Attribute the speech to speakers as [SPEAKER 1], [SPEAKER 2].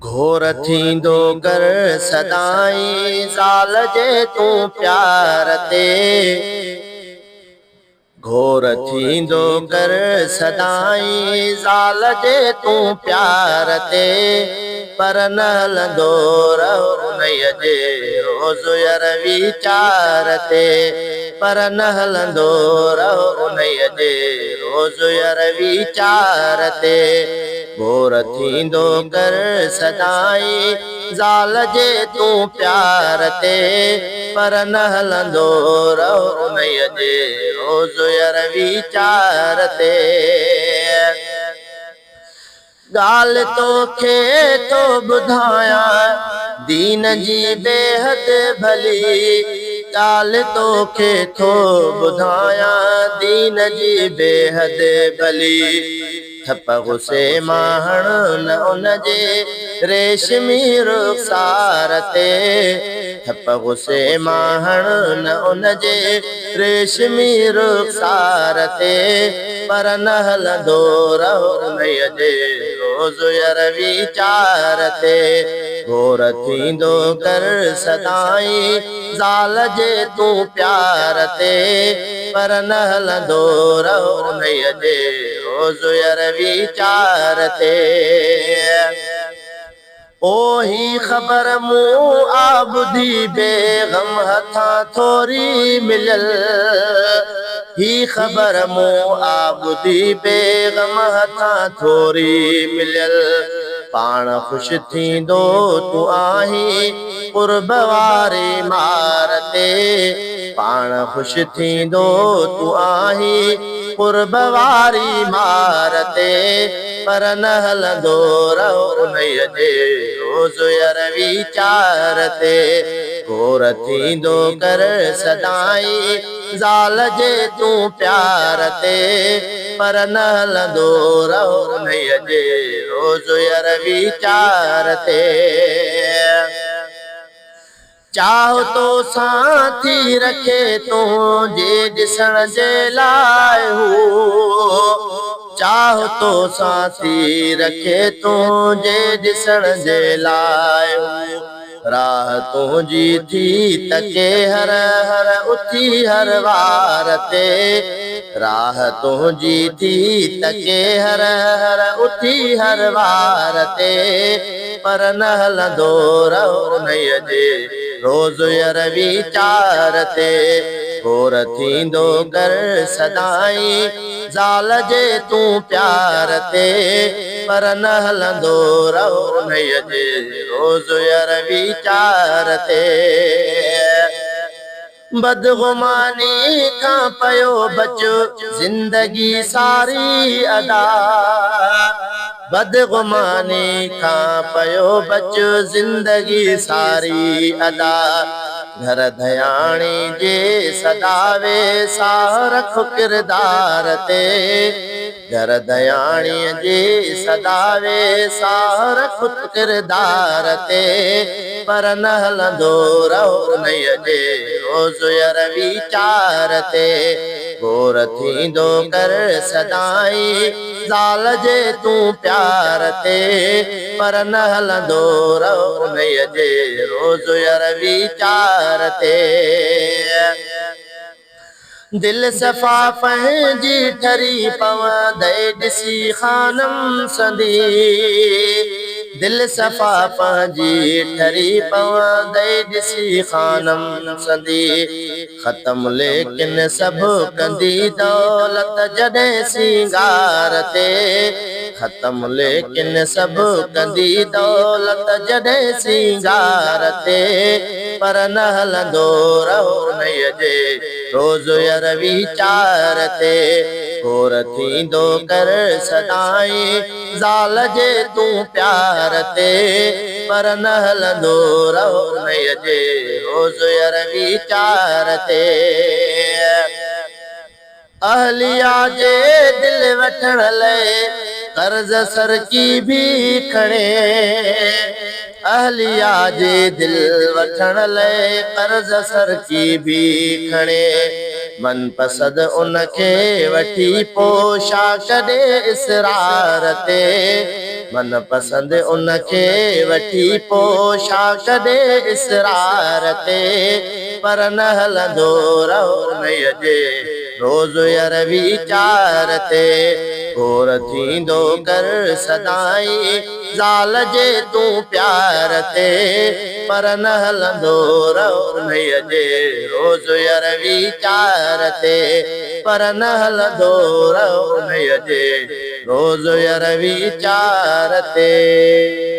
[SPEAKER 1] घोर थींदो कर सदाई ज़ाल जे तूं प्यार ते। घोर थींदो कर सदाई ज़ाल जे तूं प्यार ते। पर न हलंदो रहो उन्हीअ जे रोज़ यार वीचार ते। पर न हलंदो रहो उन्हीअ जे रोज़ यार वीचार ते। घोर थींदो कर सदाई ज़ाल जे तूं प्यार ते। पर न हलंदो रहो उन्हीअ जे रोज़ यार वीचार ते। ॻाल्हि तोखे थो ॿुधायां दीन जी बेहद भली। ॻाल्हि तोखे थो ॿुधायां दीन जी बेहद भली। थप गुस्से मां हण न उनजे रेशमी रुख़सार ते। थप गुस्से मां हण न उनजे रेशमी रुख़सार ते। पर न हलंदो रहो उन्हीअ जे रोज़ यार वीचार ते। घोर थींदो कर सदाई ज़ाल जे तूं प्यार ते। पर न हलंदो रहो उन्हीअ जे रोज़ यार वीचार ते। ओही ख़बर मूं आबुदी बेग़म हथां थोरी मिलियल। ही ख़बर मूं आबुदी बेग़म हथां थोरी मिलियल। पाण ख़ुशि थींदो तूं आहीं क़ुर्ब वारी मार ते। पाण ख़ुशि थींदो तूं आहीं क़ुर्ब वारी मार ते। पर न हलंदो रहो उन्हीअ जे रोज़ यार वीचार ते। घोर थींदो कर सदाई ज़ाल जे तूं प्यार ते। पर न हलंदो रहो उन्हीअ जे रोज़ यार वीचार ते। चाहो तो साथी रखे तुंहिंजे ॾिसण जे लाइ हू। चाहो तो साथी रखे तुंहिंजे ॾिसण जे लाइ हू। राह तुंहिंजी थी तके हर हर उथी हर वार ते। राह तुंहिंजी थी तके हर हर उथी हर वार ते। पर न हलंदो रहो उन्हीअ जे रोज़ यार वीचार ते। घोर थींदो कर सदाई ज़ाल जे तूं प्यार ते। पर न हलंदो रहो उन्हीअ जे रोज़ यार वीचार ते। बदगुमानी खां पयो बचो ज़िंदगी सारी अदा। बदगुमानी खां पयो बचो ज़िंदगी सारी अदा। घर धयाणी जे सदावे साह रख किरदार ते। घर धयाणीअ जे सदावे साह रख किरदार ते। पर न हलंदो रहो उन्हीअ जे रोज़ यार वीचार ते। घोर थींदो कर सदाई ज़ाल जे तूं प्यार ते। पर न हलंदो रहो उन्हीअ जे रोज़ यार वीचार ते। दिल सफ़ा पंहिंजी ठरी पवंदे ॾिसी ख़ानम संदी। दिल सफ़ा पंहिंजी ठरी पवंदे ॾिसी ख़ानम संदी। ख़त्म लेकिन सभु कंदी दौलत जॾहिं सिंगार ते। ख़त्म लेकिन सभु कंदी दौलत जॾहिं सिंगार ते। पर न हलंदो रहो उन्हीअ जे रोज़ यार वीचार ते। घोर थींदो कर सदाई ज़ाल जे तूं प्यार ते। पर न हलंदो रहो उन्हीअ जे रोज़ यार वीचार ते। अहलिया जे दिल वठण लाइ कर्ज़ सरकी भी खणे। अहलिया जे दिल वठण लाइ कर्ज़ सरकी भी खणे। मनपसंद उनखे वठी पोशाक ॾे इसरार ते मनपसंद उनखे वठी पोशाक ॾे इसरार ते पर न हलंदो रहो उन्हीअ जे रोज़ यार वीचार ते गोर थींदो कर सदाई ज़ाल जे तूं प्यार ते पर न हलंदो रहो उन्हीअ जे रोज़ यार वीचार ते पर न हलंदो रहो उन्हीअ जे रोज़ यार वीचार ते।